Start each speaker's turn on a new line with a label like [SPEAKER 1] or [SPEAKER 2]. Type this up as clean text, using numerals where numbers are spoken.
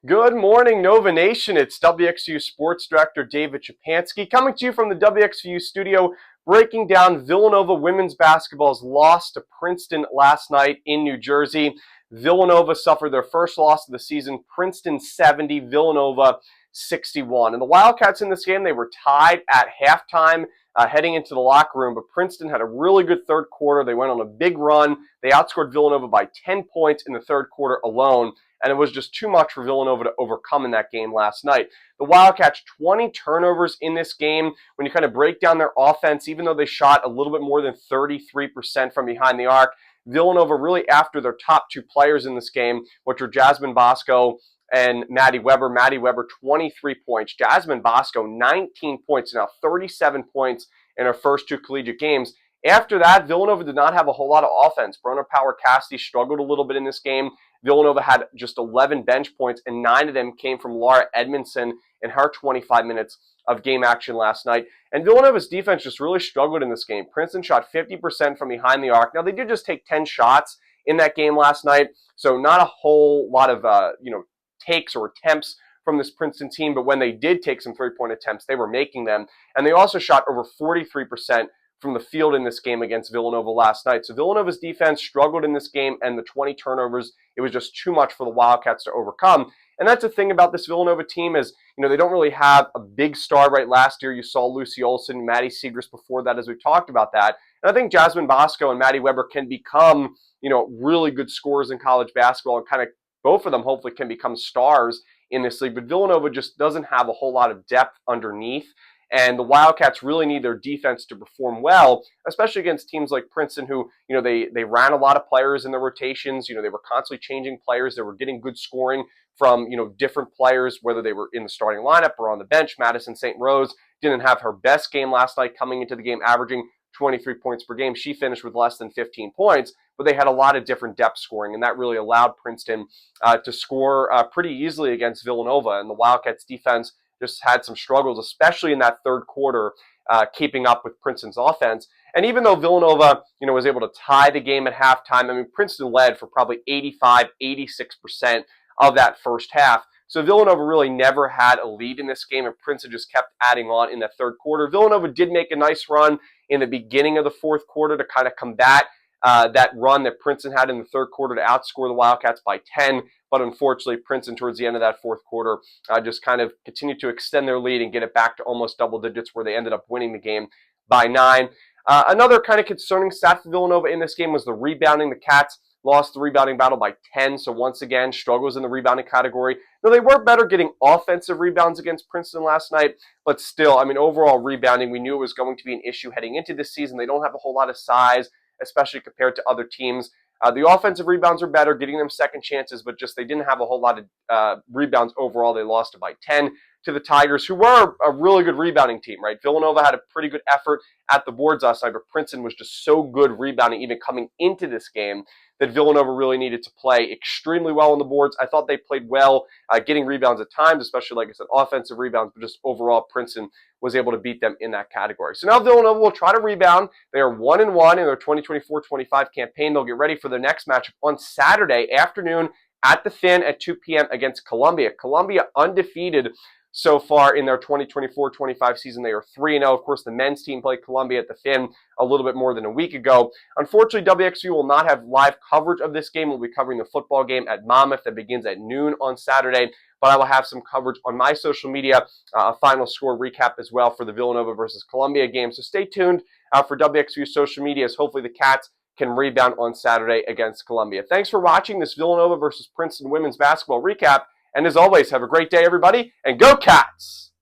[SPEAKER 1] Good morning, Nova Nation. It's WXVU Sports Director David Szczepanski coming to you from the WXVU studio, breaking down Villanova women's basketball's loss to Princeton last night in New Jersey. Villanova suffered their first loss of the season, Princeton 70, Villanova 61. And the Wildcats in this game, they were tied at halftime heading into the locker room, but Princeton had a really good third quarter. They went on a big run. They outscored Villanova by 10 points in the third quarter alone. And it was just too much for Villanova to overcome in that game last night. The Wildcats, 20 turnovers in this game. When you kind of break down their offense, even though they shot a little bit more than 33% from behind the arc, Villanova really after their top two players in this game, which were Jasmine Bosco and Maddie Weber. Maddie Weber, 23 points. Jasmine Bosco, 19 points. Now 37 points in her first two collegiate games. After that, Villanova did not have a whole lot of offense. Bronner Power Cassidy struggled a little bit in this game. Villanova had just 11 bench points, and 9 of them came from Laura Edmondson in her 25 minutes of game action last night. And Villanova's defense just really struggled in this game. Princeton shot 50% from behind the arc. Now, they did just take 10 shots in that game last night, so not a whole lot of takes or attempts from this Princeton team, but when they did take some three-point attempts, they were making them. And they also shot over 43% from the field in this game against Villanova last night. So Villanova's defense struggled in this game, and the 20 turnovers, it was just too much for the Wildcats to overcome. And that's the thing about this Villanova team is, they don't really have a big star right last year. You saw Lucy Olson, Maddie Segrist before that, as we talked about that. And I think Jasmine Bosco and Maddie Weber can become, really good scorers in college basketball, and kind of both of them hopefully can become stars in this league. But Villanova just doesn't have a whole lot of depth underneath. And the Wildcats really need their defense to perform well, especially against teams like Princeton who, they ran a lot of players in their rotations. They were constantly changing players. They were getting good scoring from, different players, whether they were in the starting lineup or on the bench. Madison St. Rose didn't have her best game last night, coming into the game averaging 23 points per game. She finished with less than 15 points, but they had a lot of different depth scoring, and that really allowed Princeton to score pretty easily against Villanova. And the Wildcats defense just had some struggles, especially in that third quarter, keeping up with Princeton's offense. And even though Villanova, was able to tie the game at halftime, Princeton led for probably 85, 86% of that first half. So Villanova really never had a lead in this game, and Princeton just kept adding on in the third quarter. Villanova did make a nice run in the beginning of the fourth quarter to kind of combat that run that Princeton had in the third quarter to outscore the Wildcats by 10. But unfortunately, Princeton, towards the end of that fourth quarter, just kind of continued to extend their lead and get it back to almost double digits, where they ended up winning the game by 9. Another kind of concerning stat for Villanova in this game was the rebounding. The Cats lost the rebounding battle by 10, so once again, struggles in the rebounding category. Now, they were better getting offensive rebounds against Princeton last night, but still, overall rebounding, we knew it was going to be an issue heading into this season. They don't have a whole lot of size, especially compared to other teams. The offensive rebounds are better, getting them second chances, but just they didn't have a whole lot of rebounds overall. They lost by 10 to the Tigers, who were a really good rebounding team, right? Villanova had a pretty good effort at the boards last night, but Princeton was just so good rebounding even coming into this game that Villanova really needed to play extremely well on the boards. I thought they played well, getting rebounds at times, especially, like I said, offensive rebounds, but just overall Princeton was able to beat them in that category. So now Villanova will try to rebound. They are 1-1 in their 2024-25 campaign. They'll get ready for their next matchup on Saturday afternoon at the Finn at 2 p.m. against Columbia. Columbia undefeated so far in their 2024-25 season. They are 3-0. Of course, the men's team played Columbia at the Finn a little bit more than a week ago. Unfortunately, WXVU will not have live coverage of this game. We'll be covering the football game at Monmouth that begins at noon on Saturday, but I will have some coverage on my social media, a final score recap as well for the Villanova versus Columbia game. So stay tuned for WXVU social media, as hopefully the Cats can rebound on Saturday against Columbia. Thanks for watching this Villanova versus Princeton women's basketball recap. And as always, have a great day, everybody, and go Cats!